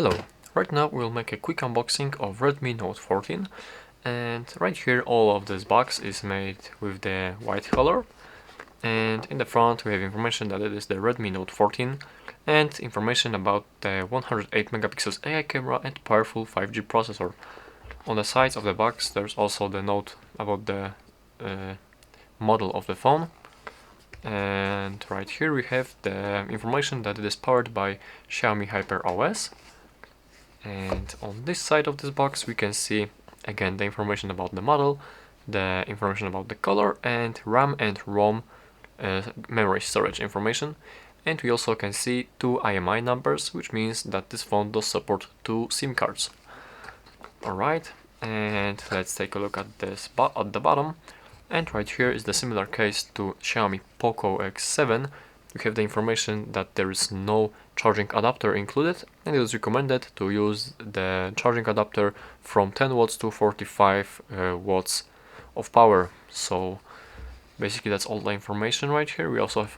Hello, right now we'll make a quick unboxing of Redmi Note 14, and right here all of this box is made with the white color, and in the front we have information that it is the Redmi Note 14 and information about the 108 megapixels AI camera and powerful 5G processor. On the sides of the box there's also the note about the model of the phone, and right here we have the information that it is powered by Xiaomi HyperOS. And on this side of this box we can see again the information about the model, the information about the color, and RAM and ROM memory storage information. And we also can see two IMEI numbers, which means that this phone does support two SIM cards. Alright, and let's take a look at this at the bottom. And right here is the similar case to Xiaomi Poco X7. We have the information that there is no charging adapter included, and it is recommended to use the charging adapter from 10 watts to 45 watts of power. So basically that's all the information right here. We also have,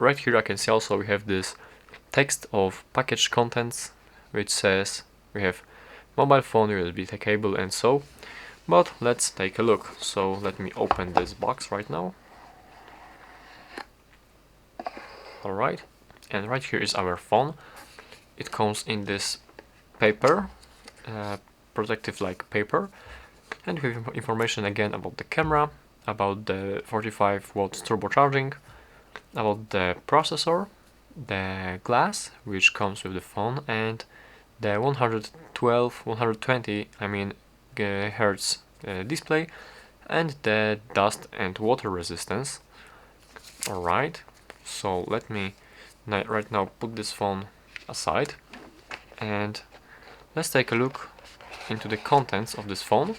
right here I can see also we have this text of package contents, which says we have mobile phone, USB cable, and so. But let's take a look. So let me open this box right now. Alright, and right here is our phone. It comes in this paper, protective like paper, and we have information again about the camera, about the 45 watts turbocharging, about the processor, the glass which comes with the phone, and the 120 hertz display, and the dust and water resistance. Alright, so let me right now put this phone aside and let's take a look into the contents of this phone,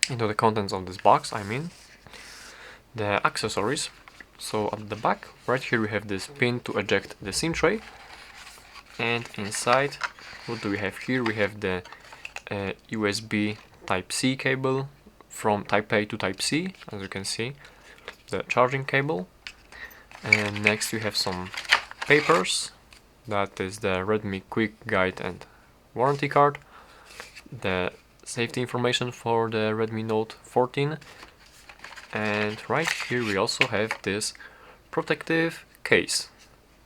into the contents of this box, the accessories. So at the back, right here we have this pin to eject the SIM tray, and inside, what do we have here? We have the USB Type-C cable from Type A to Type-C, as you can see, the charging cable. And next we have some papers, that is the Redmi Quick Guide and warranty card, the safety information for the Redmi Note 14, and right here we also have this protective case,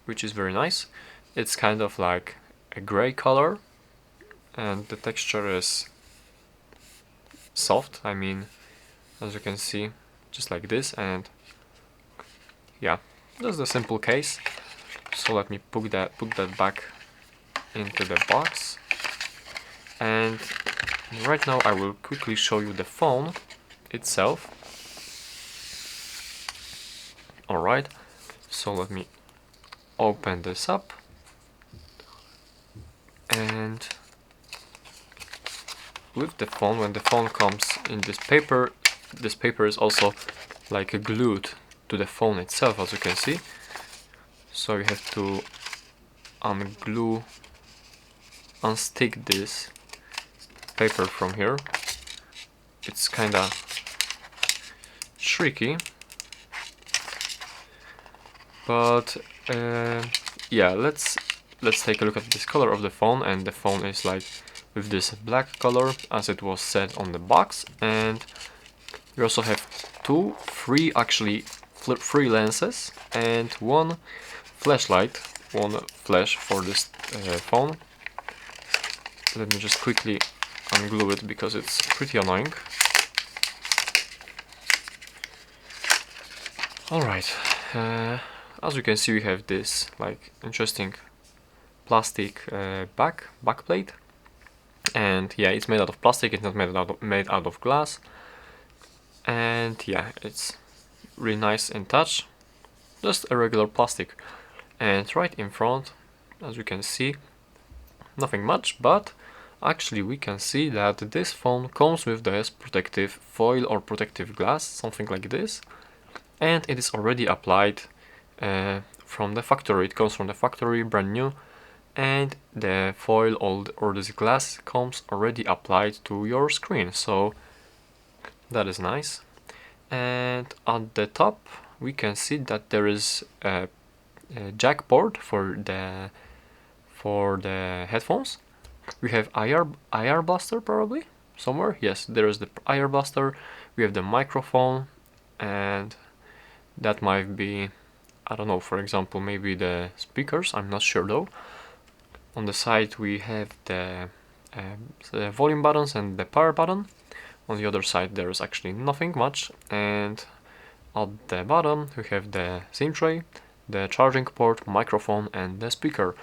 which is very nice. It's kind of like a gray color and the texture is soft, as you can see, just like this. And yeah, that's the simple case. So let me put that back into the box, and right now I will quickly show you the phone itself. Alright, so let me open this up, and with the phone, when the phone comes in this paper is also like glued to the phone itself, as you can see. So you have to unstick this paper from here. It's kinda tricky, but yeah, let's take a look at this color of the phone. And the phone is like with this black color, as it was said on the box. And we also have three lenses and one flashlight, one flash for this phone. Let me just quickly unglue it because it's pretty annoying. Alright, as you can see we have this like interesting plastic back plate, and yeah, it's made out of plastic, it's not made out of glass. And yeah, it's really nice in touch, just a regular plastic. And right in front, as you can see, nothing much, but actually we can see that this phone comes with this protective foil or protective glass, something like this, and it is already applied from the factory. It comes from the factory, brand new, and the foil or this glass comes already applied to your screen, so that is nice. And at the top we can see that there is a jack port for for the headphones. We have IR blaster probably somewhere. Yes, there is the IR blaster. We have the microphone, and that might be, I don't know, for example, maybe the speakers. I'm not sure though. On the side we have the volume buttons and the power button. On the other side there is actually nothing much, and at the bottom we have the SIM tray, the charging port, microphone and the speaker.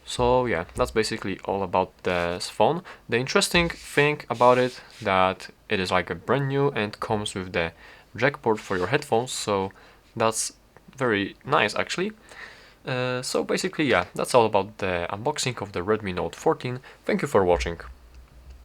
So yeah, that's basically all about this phone. The interesting thing about it that it is like a brand new and comes with the jack port for your headphones, so that's very nice actually. So basically yeah, that's all about the unboxing of the Redmi Note 14. Thank you for watching.